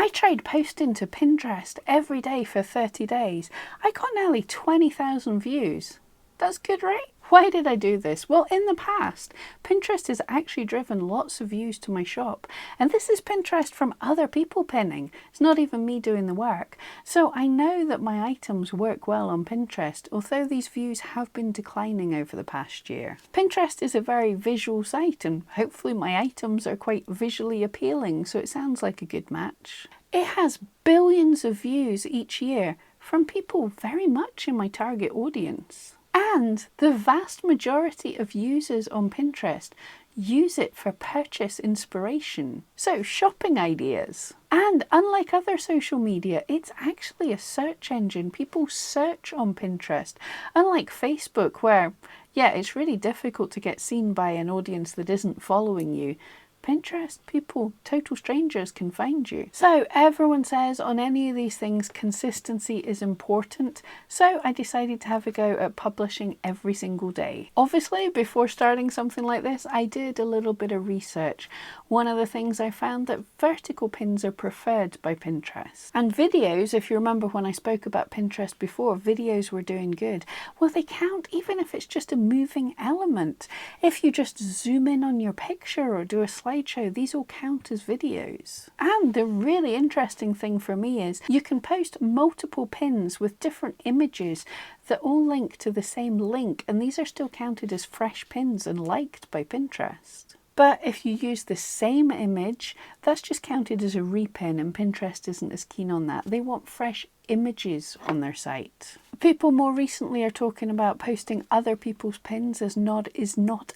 I tried posting to Pinterest every day for 30 days. I got nearly 20,000 views. That's good, right? Why did I do this? Well, in the past, Pinterest has actually driven lots of views to my shop. And this is Pinterest from other people pinning. It's not even me doing the work. So I know that my items work well on Pinterest, although these views have been declining over the past year. Pinterest is a very visual site, and hopefully my items are quite visually appealing, so it sounds like a good match. It has billions of views each year from people very much in my target audience. And the vast majority of users on Pinterest use it for purchase inspiration. So shopping ideas. And unlike other social media, it's actually a search engine. People search on Pinterest. Unlike Facebook, where, yeah, it's really difficult to get seen by an audience that isn't following you. Pinterest, people, total strangers can find you. So everyone says on any of these things, consistency is important. So I decided to have a go at publishing every single day. Obviously, before starting something like this, I did a little bit of research. One of the things I found that vertical pins are preferred by Pinterest. And videos, if you remember when I spoke about Pinterest before, videos were doing good. Well, they count even if it's just a moving element. If you just zoom in on your picture or do a slideshow, these all count as videos. And the really interesting thing for me is you can post multiple pins with different images that all link to the same link, and these are still counted as fresh pins and liked by Pinterest. But if you use the same image, that's just counted as a repin, and Pinterest isn't as keen on that. They want fresh images on their site. People more recently are talking about posting other people's pins is not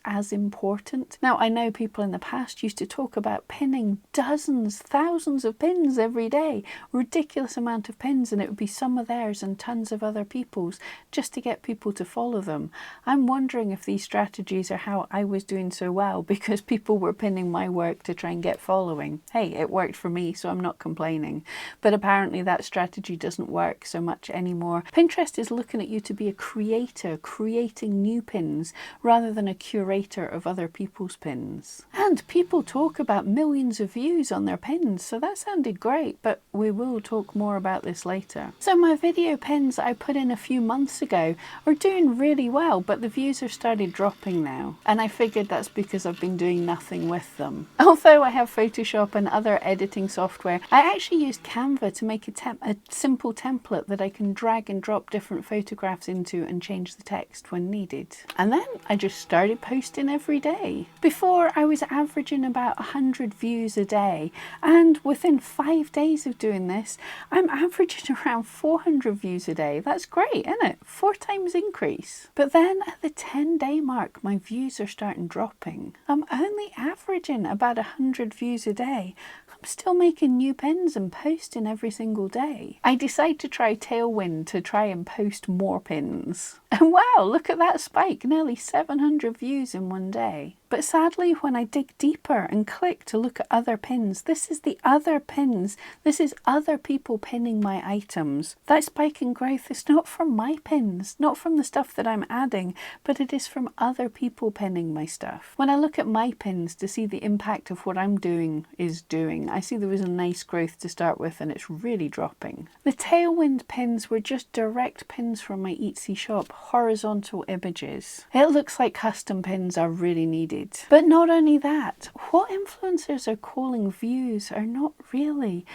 as important. Now, I know people in the past used to talk about pinning dozens, thousands of pins every day, ridiculous amount of pins, and it would be some of theirs and tons of other people's just to get people to follow them. I'm wondering if these strategies are how I was doing so well, because people were pinning my work to try and get following. Hey, it worked for me, so I'm not complaining. But apparently that strategy doesn't work so much anymore. Pinterest is looking at you to be a creator, creating new pins, rather than a curator of other people's pins. And people talk about millions of views on their pins, so that sounded great, but we will talk more about this later. So my video pins I put in a few months ago are doing really well, but the views have started dropping now. And I figured that's because I've been doing nothing with them. Although I have Photoshop and other editing software, I actually used Canva to make a simple template that I can drag and drop different photographs into and change the text when needed. And then I just started posting every day. Before, I was averaging about 100 views a day, and within 5 days of doing this, I'm averaging around 400 views a day. That's great, isn't it? 4 times increase. But then at the 10-day mark, my views are starting dropping. I'm only averaging about 100 views a day. I'm still making new pins and posting every single day. I decided to try Tailwind to try and post more pins. And wow, look at that spike, nearly 700 views in one day. But sadly, when I dig deeper and click to look at other pins, this is the other pins. This is other people pinning my items. That spike in growth is not from my pins, not from the stuff that I'm adding, but it is from other people pinning my stuff. When I look at my pins to see the impact of what I'm doing is doing, I see there was a nice growth to start with, and it's really dropping. The Tailwind pins were just direct pins from my Etsy shop, horizontal images. It looks like custom pins are really needed. But not only that, what influencers are calling views are not really.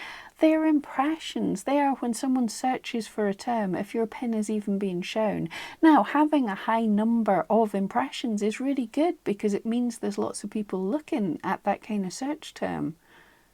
They are impressions. They are when someone searches for a term, if your pin is even being shown. Now, having a high number of impressions is really good because it means there's lots of people looking at that kind of search term.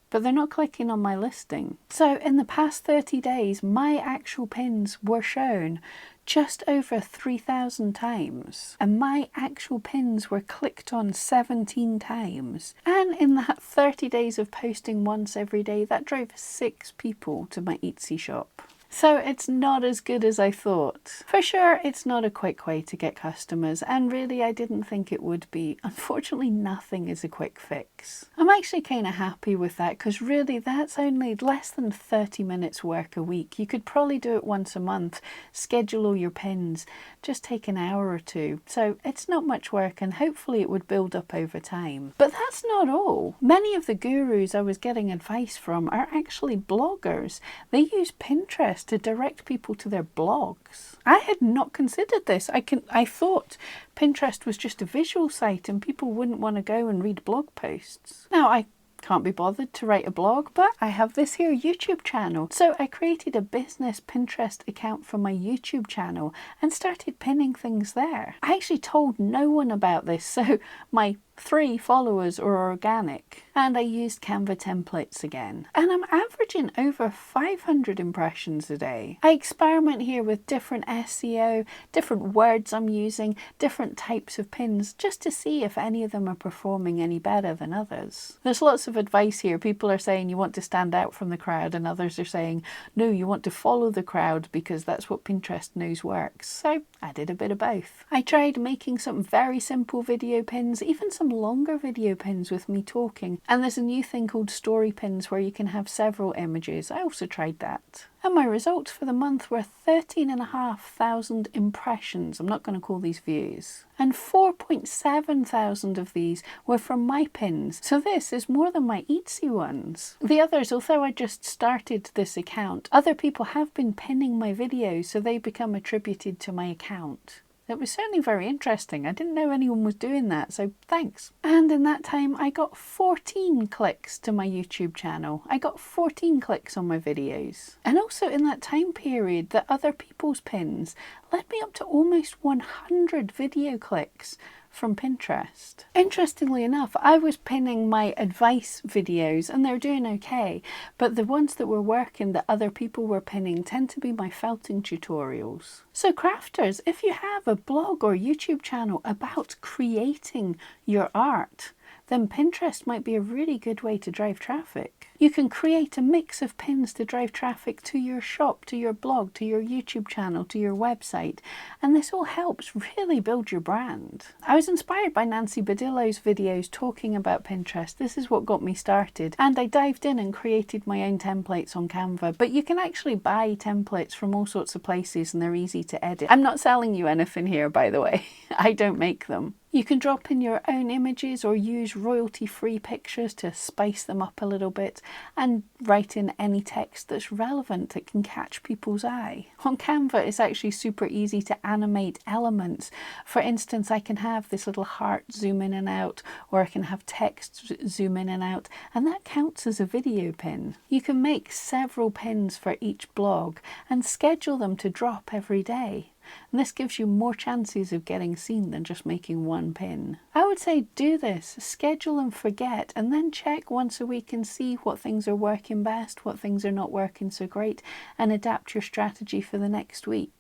But they're not clicking on my listing. So in the past 30 days, my actual pins were shown just over 3,000 times. And my actual pins were clicked on 17 times. And in that 30 days of posting once every day, that drove 6 people to my Etsy shop. So it's not as good as I thought. For sure, it's not a quick way to get customers, and really I didn't think it would be. Unfortunately, nothing is a quick fix. weeks. I'm actually kind of happy with that because really that's only less than 30 minutes work a week. You could probably do it once a month, schedule all your pins, just take an hour or two. So it's not much work and hopefully it would build up over time. But that's not all. Many of the gurus I was getting advice from are actually bloggers. They use Pinterest to direct people to their blogs. I had not considered this. I thought Pinterest was just a visual site and people wouldn't want to go and read blog posts. Now, I can't be bothered to write a blog, but I have this here YouTube channel. So I created a business Pinterest account for my YouTube channel and started pinning things there. I actually told no one about this, so my 3 followers are organic. And I used Canva templates again. And I'm averaging over 500 impressions a day. I experiment here with different SEO, different words I'm using, different types of pins, just to see if any of them are performing any better than others. There's lots of advice here. People are saying you want to stand out from the crowd, and others are saying, no, you want to follow the crowd because that's what Pinterest knows works. So I did a bit of both. I tried making some very simple video pins, even some longer video pins with me talking, and there's a new thing called story pins where you can have several images. I also tried that. And my results for the month were 13,500 impressions. I'm not going to call these views. And 4,700 of these were from my pins. So this is more than my Etsy ones. The others, although I just started this account, other people have been pinning my videos, so they become attributed to my account. It was certainly very interesting. I didn't know anyone was doing that, so thanks. And in that time, I got 14 clicks to my YouTube channel. I got 14 clicks on my videos. And also in that time period, the other people's pins led me up to almost 100 video clicks from Pinterest. Interestingly enough, I was pinning my advice videos and they're doing okay, but the ones that were working that other people were pinning tend to be my felting tutorials. So crafters, if you have a blog or YouTube channel about creating your art, then Pinterest might be a really good way to drive traffic. You can create a mix of pins to drive traffic to your shop, to your blog, to your YouTube channel, to your website, and this all helps really build your brand. I was inspired by Nancy Badillo's videos talking about Pinterest. This is what got me started, and I dived in and created my own templates on Canva, but you can actually buy templates from all sorts of places and they're easy to edit. I'm not selling you anything here, by the way. I don't make them. You can drop in your own images or use royalty-free pictures to spice them up a little bit and write in any text that's relevant that can catch people's eye. On Canva, it's actually super easy to animate elements. For instance, I can have this little heart zoom in and out, or I can have text zoom in and out, and that counts as a video pin. You can make several pins for each blog and schedule them to drop every day. And this gives you more chances of getting seen than just making one pin. I would say do this, schedule and forget, and then check once a week and see what things are working best, what things are not working so great, and adapt your strategy for the next week.